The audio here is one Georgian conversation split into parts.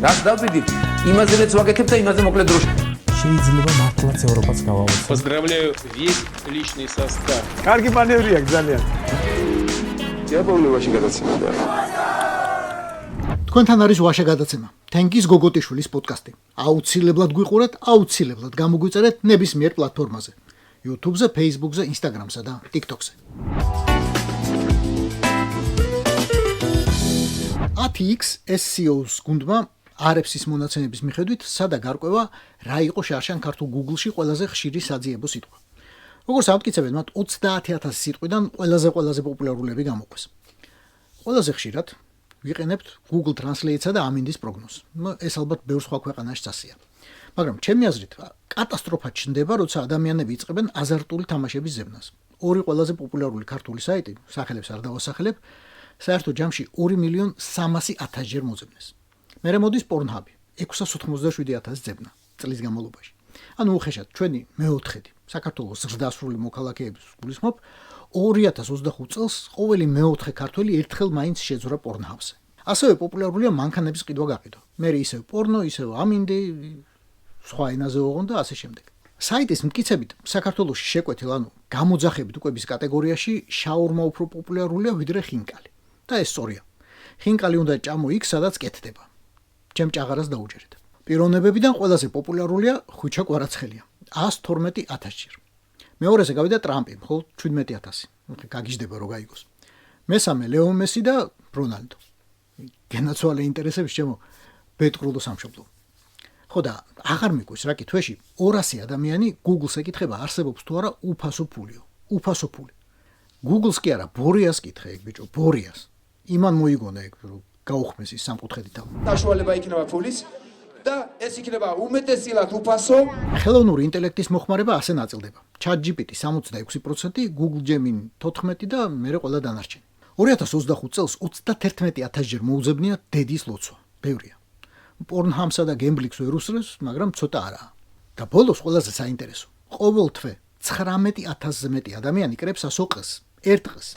რას დავდივით, იმაზეც ვაკეთებ და იმაზე მოკლედ დროში. შეიძლება მართლაც ევროპაც გავავოცოთ. Поздравляю весь личный состав. კარგი მანევრია ძალიან. დიაპოვნებაში გადაცემდა. თქვენთან არის ვაშა გადაცემა. თენგის გოგოტიშვილის პოდკასტი. აუცილებლად გვიყურეთ, აუცილებლად გამოგვიწერეთ ნებისმიერ პლატფორმაზე. YouTube-ზე, Facebook-ზე, Instagram-სა და TikTok-ზე. 10X SEO-ს გუნდმა RFC-ის მონაცემების მიხედვით სადა გარკვევა რა იყო შარშან ქართულ Google-ში ყველაზე ხშირი საძიებო სიტყვა. როგორც ამტკიცებენ, მათ 30,000 სიტყვიდან ყველაზე პოპულარულები გამოყვეს. ყველაზე ხშირად ვიყენებთ Google Translate-სა და ამინდის პროგნოზს. ეს ალბათ ბევრ სხვა ქვეყანაში წასია. მაგრამ ჩემი აზრით, კატასტროფა ჩნდება, როცა ადამიანები იწყებენ აზარტული თამაშების ზებნას. ორი ყველაზე პოპულარული ქართული საიტი, სახელებს არ დავასახელებ, საერთო ჯამში 2,300,000 ჯერ მოძებნეს. მერე მოდის Pornhub-ი, 687,000 ზებნა წლის განმავლობაში. ანუ უხეშად, ჩვენი მეოთხედი, საქართველოს ზრდასრული მოქალაქეების გულისხმობ, 2025 წელს ყოველი მეოთხე ქართველი ერთხელ მაინც შეძვრა Pornhub-ზე. ასევე პოპულარულია მანქანების ყიდვა გაყიდვა. მერე ისევ პორნო, ისევ ამინდი, სხვა ენაზე ოღონდ და ასე შემდეგ. საიტის მტკიცებით, საქართველოში შეკვეთილ, ანუ გამოძახებით უკების კატეგორიაში შაურმა უფრო პოპულარულია ვიდრე ხინკალი. და ეს სწორია. ხინკალი უნდა ჭამო იქ, სადაც კეთდება. ჩემ ჭაღარას დაუჯერეთ. პიროვნებებიდან ყველაზე პოპულარულია ხვიჩა კვარაცხელია, 112,000 ჯერ. მეორეზე გავიდა ტრამპი, მხოლოდ 17,000. გაგიჟდება რო გაიგოს. მესამე ლეო მესი და რონალდო. გენაცვალე ინტერესებს ჩემო ბეტყრულო სამშობლო. ხო და აღარ მიგვის რა კითხვაში 200 ადამიანი Google-ს ეკითხება არსებობს თუ არა უფასო ფულიო. უფასო ფული. Google-ს კი არა, ბორიას კითხე ეგ ბიჭო, ბორიას. იმან მოიგონა ეგ რომ გაუხმეს ის სამკუთხედი თავი. დაშუალება იქნება ფულის და ეს იქნება უმეტესილად უფასო. ხელოვნური ინტელექტის მოხმარება ასე ნაწილდება. ChatGPT 66%, Google Gemini 14% და მერე ყველა დანარჩენი. 2025 წელს 31,000 ჯერ მოუძებნია დედის ლოცვა. ბევრია. Pornhub-სა და Gambling-ს ვერ უსწრებს, მაგრამ ცოტა არაა. და ბოლოს ყველაზე საინტერესო. ყოველ თვე 19,000-ზე მეტი ადამიანი კრებს ასოყეს, ერთ დღეს.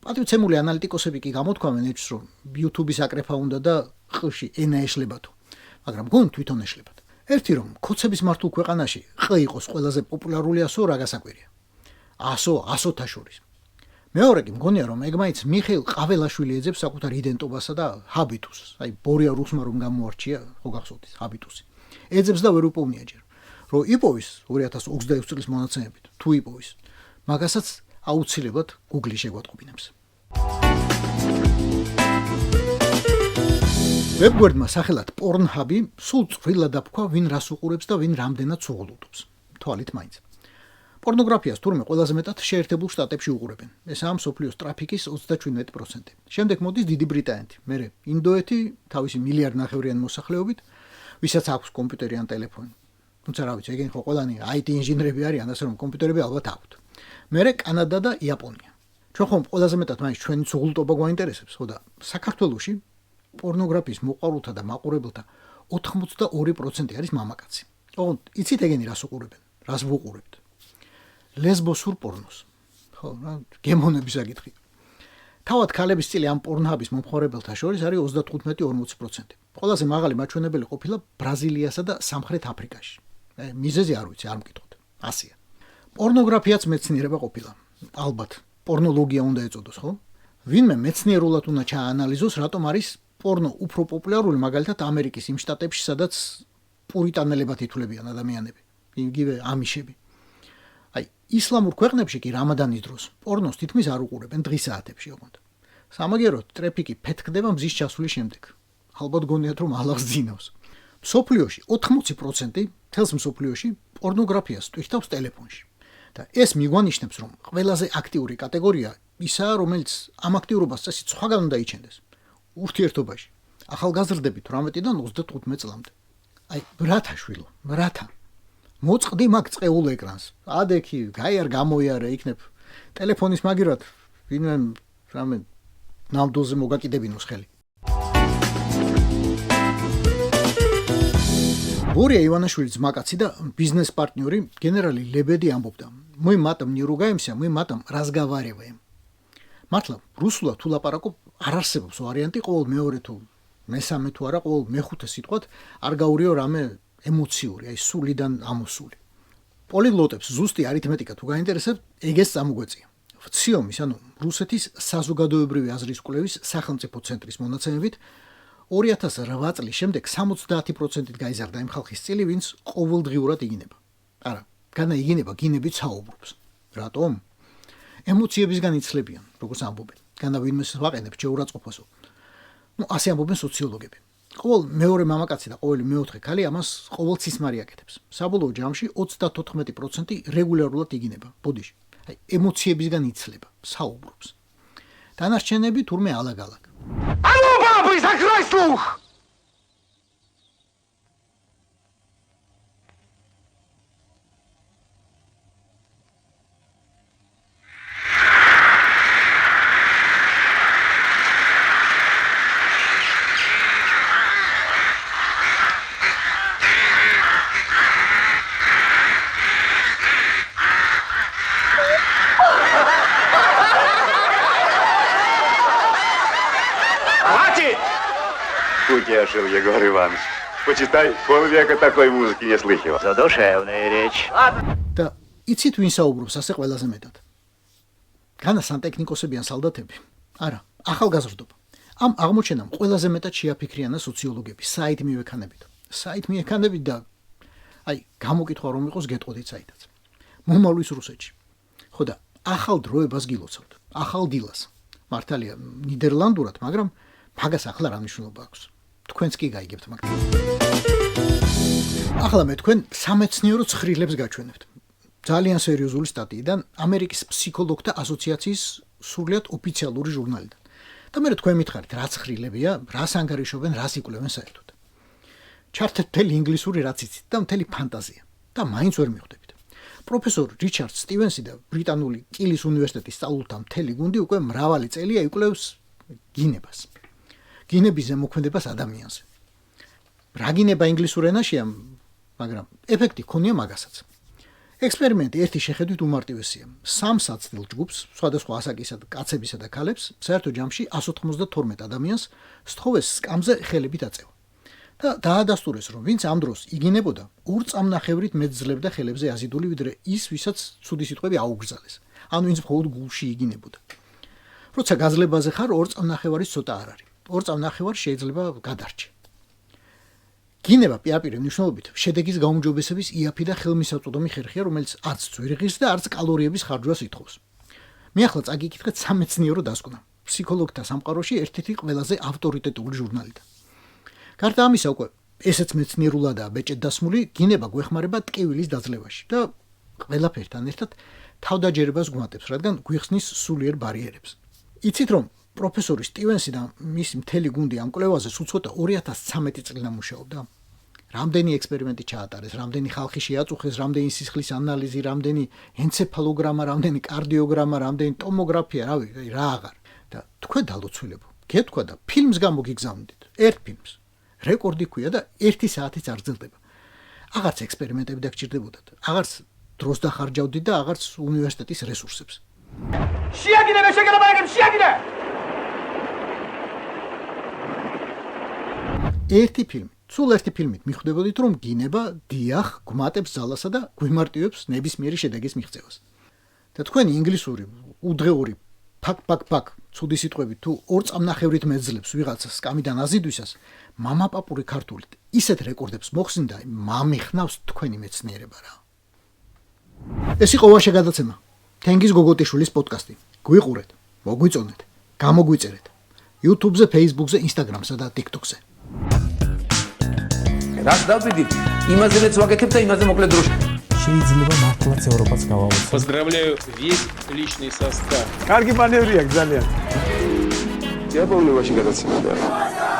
პატივცემული ანალიტიკოსები კი გამოთქვამენ ეჭვს, რომ YouTube-ის აკრეფა უნდა და ყში ენა ეშლებათო. მაგრამ გონ თვითონ ეშლებათ. ერთი რომ კოცების მართულ ქვეყანაში ყ იყოს ყველაზე პოპულარული ასო რა გასაკვირია. ასოთა შორის. მეორე კი მგონია რომ ეგ მაინც მიხეილ ყაველაშვილი ეძებს საკუთარ იდენტობასა და ჰაბიტუსს. აი ბორია რუსმა რომ გამოარჩია, ხო გახსოვთ ის ჰაბიტუსი. ეძებს და ვერ უპოვნია ჯერ. რომ იპოვის 2026 წლის მონაცემებით, თუ იპოვის, მაგასაც აუცილებლად Google-ი შეგვატყობინებს. ვებგვერდმა სახელად Pornhub-ი სულ წვრილად აფქვა, ვინ რას უყურებს და ვინ რამდენად სუღულუტობს. თვალით მაინც. პორნოგრაფიას თურმე ყველაზე მეტად შეერთებულ შტატებში უყურებენ. ესაა მსოფლიოს ტრაფიკის 37%. შემდეგ მოდის დიდი ბრიტანეთი, მერე ინდოეთი თავისი მილიარდნახევრიანი მოსახლეობით, ვისაც აქვს კომპიუტერი ან ტელეფონი. თუმცა რა ვიცი, ეგენი ხო ყველანი IT ინჟინრები არიან, ასე რომ კომპიუტერები ალბათ აქვთ. მერე კანადა და იაპონია. ჩვენ ხომ ყველაზე მეტად მაინც ჩვენი სუღულტობა გვაინტერესებს, ხო და საქართველოში პორნოგრაფიის მოყვარულთა და მაყურებელთა 82% არის მამაკაცი. ოღონდ იცით ეგენი რას უყურებენ? რას ვუყურებთ? ლესბოსურ პორნოს. ხო, რა გემონების საკითხი. თავად ქალების წილი ამ Pornhub-ის მომხმარებელთა შორის არის 35-40%. ყველაზე მაღალი მაჩვენებელი ყოფილა ბრაზილიასა და სამხრეთ აფრიკაში. მიზეზი არ ვიცი, არ მკითხოთ. ასია. პორნოგრაფიაც მეცნიერება ყოფილა. ალბათ, პორნოლოგია უნდა ეწოდოს, ხო? ვინმე მეცნიერულად უნდა ჩაანალიზოს, რატომ არის პორნო უფრო პოპულარული, მაგალითად ამერიკის იმ შტატებში, სადაც პურიტანელებად ითვლებიან ადამიანები, იგივე ამიშები. აი, ისლამურ ქვეყნებში კი რამადანის დროს პორნოს თითქმის არ უყურებენ დღის საათებში ოღონდ. სამაგეროდ ტრაფიკი ფეთქდება მზის ჩასვლის შემდეგ. ალბათ გონიათ რომ ალაღს ძინავს. მსოფლიოში 80% თელს მსოფლიოში პორნოგრაფიას ტვირთავს ტელეფონში. და ეს მიგვანიშნებს, რომ ყველაზე აქტიური კატეგორია ისაა, რომელიც ამ აქტიურობას წესით სხვაგან უნდა იჩენდეს. ურთიერთობაში. ახალგაზრდები 18-დან 35 წლამდე. აი, რათა შვილო, რათა. მოწყდი მაგ წეულ ეკრანს. ადექი, გაიარ გამოიარე იქნებ ტელეფონის მაგივრად ვინმე რამე ნამდვილზე მოგაკიდებინოს ხელი. ბორია ივანაშვილის ძმაკაცი და ბიზნეს პარტნიორი გენერალი ლებედი ამბობდა: "Мы матом не ругаемся, мы матом разговариваем." მართლა რუსულად თუ ლაპარაკობ არ არსებობს ვარიანტი ყოველ მეორე თუ მესამე თუ არა, ყოველ მეხუთე სიტყვად არ გაურიო რამე ემოციური, აი სულიდან ამოსული. პოლიგლოტებს ზუსტი არითმეტიკა თუ გაინტერესებთ, ეგეც წამოგვეწია. ვციომის, ანუ რუსეთის საზოგადოებრივი აზრის კვლევის სახელმწიფო ცენტრის მონაცემებით 2008 წლის შემდეგ 70%-ით გაიზარდა იმ ხალხის წილი, ვინც ყოველდღიურად იგინება. არა, განა იგინება, გინებით საუბრობს. რატომ? ემოციებისგან იცლებიან, როგორც ამბობენ. განა ვინმეს ვაყენებ შეურაცხყოფასო. ასე ამბობენ სოციოლოგები. ყოველ მეორე მამაკაცი და ყოველი მეოთხე ქალი ამას ყოველ ცისმარი აკეთებს. საბოლოო ჯამში 34% რეგულარულად იგინება. ბოდიში. აი, ემოციებისგან იცლება, საუბრობს. დანარჩენები თურმე ალაგ-ალაგ. Алло, бабы, закрой слух! Хватит! Утешил Егор Иванович. Почитай, полвека такой музыки не слыхивал. Задушевная речь. და იცით ვინ საუბრობს ასე ყველაზე მეტად? განა სანტექნიკოსებიან სალდათები? არა, ახალგაზრდობა. ამ აღმოჩენამ ყველაზე მეტად შეაფიქრიანა სოციოლოგები, საითმიექანებით. საითმიექანებით და აი, გამოკითხვა რომ იყოს გეტყოდით საითაც. მომავლის რუსეთში. ხო და ახალ დროებას გილოცავთ, ახალ დილას. მართალია ნიდერლანდურად, მაგრამ მაგას ახლა რა მნიშვნელობა აქვს? თქვენც კი გაიგებთ მაგას. ახლა მე თქვენ სამეცნიერო ცხრილებს გაჩვენებთ. ძალიან სერიოზული სტატიიდან ამერიკის ფსიქოლოგთა ასოციაციის სრულიად ოფიციალური ჟურნალიდან. და მე თქვენ მითხარით, რა ცხრილებია, რას ანგარიშობენ, რას იკვლევენ საერთოდ. ჩართეთ მთელი ინგლისური რაც იცით და მთელი ფანტაზია და მაინც ვერ მიხვდებით. პროფესორ რიჩარდ სტივენსი და ბრიტანული კილის უნივერსიტეტის სწავლულთა მთელი გუნდი უკვე მრავალი წელია იკვლევს გინებას. გინების ზემოქმედებას ადამიანზე. რა გინება ინგლისურ ენაშია, მაგრამ ეფექტი ქონია მაგასაც. ექსპერიმენტი ერთი შეხედვით უმარტივესია. 3 საცდილ ჯგუფს, სხვადასხვა ასაკისა და კაცებისა და ქალებს, საერთო ჯამში 192 ადამიანს სთხოვეს სკამზე ხელებით აწევა. და დაადასტურეს, რომ ვინც ამ დროს იგინებოდა, 2 წამნახევრით მეტ ძლებდა ხელებზე აზიდული, ვიდრე ის, ვისაც ცუდი სიტყვები აუგრძალეს. ანუ ვინც მხოლოდ გულში იგინებოდა. როცა გაძლებაზე ხარ, 2 წამნახევარის ცოტა არ არის. 2 წამნახევარი შეიძლება გადარჩე. გინება პირ მნიშვნელობით შედეგის გაუმჯობესების იაფი და ხელმისაწვდომი ხერხია, რომელიც არც ძვირიღის და არც კალორიების ხარჯვას ითხოვს. მე ახლა წაგიკითხეთ სამეცნიერო დასკვნა. ფსიქოლოგთა სამყაროში ერთ-ერთი ყველაზე ავტორიტეტული ჟურნალიდან. გარდა ამისა, უკვე ესეც მეცნიერულადაა ბეჭედ დასმული, გინება გვეხმარება ტკივილის დაძლევაში და ყველაფერთან ერთად თავდაჯერებას გვმატებს, რადგან გვიხსნის სულიერ ბარიერებს. იცით რომ პროფესორი სტივენსი და მისი მთელი გუნდი ამ კვლევაზე სულ ცოტა 2013 წლიდან მუშაობდა. რამდენი ექსპერიმენტი ჩაატარეს, რამდენი ხალხი შეაწუხეს, რამდენი სისხლის ანალიზი, რამდენი ენცეფალოგრამა, რამდენი კარდიოგრამა, რამდენი ტომოგრაფია, რა აღარ. და თქვენ დალოცვილებო, გეთქვა და ფილმს გამოგიგზავნით. ერთ ფილმს. რეკორდი ქვია და 1 საათიც არ გრძელდება. აღარც ექსპერიმენტები დაგჭირდებოდათ, აღარც დროს დახარჯავდით და აღარც უნივერსიტეტის რესურსებს. Შეაგინე, მე შეგენება ეგრე, შეაგინე! ერთი ფილმით მიხვდებოდით, რომ გინება დიახ გვმატებს ძალასა და გვიმარტივებს ნებისმიერი შედეგის მიღწევას. და თქვენი ინგლისური უდღეური ფაკ ცუდი სიტყვებით თუ 2 წამნახევრით მეძლებს ვიღაცას სკამიდან აზიდვისას, მამაპაპური ქართულით ისეთ რეკორდებს მოხსნიდა, მამიხნავს თქვენი მეცნიერება რა. ეს იყო ვაშე გადაცემა. თენგიზ გოგოტიშვილის პოდკასტი. გვიყურეთ, მოგვიწონეთ, გამოგვიწერეთ. YouTube-ზე, Facebook-ზე, Instagram-სა და TikTok-ზე. რას დავდივით? იმაზეც ვაკეთებ და იმაზე მოკლედ დროში. შეიძლება მართლაც ევროპას გავავოცოთ. Поздравляю весь личный состав. კარგი მანევრია ძალიან. Я помню, очень гадаться надо.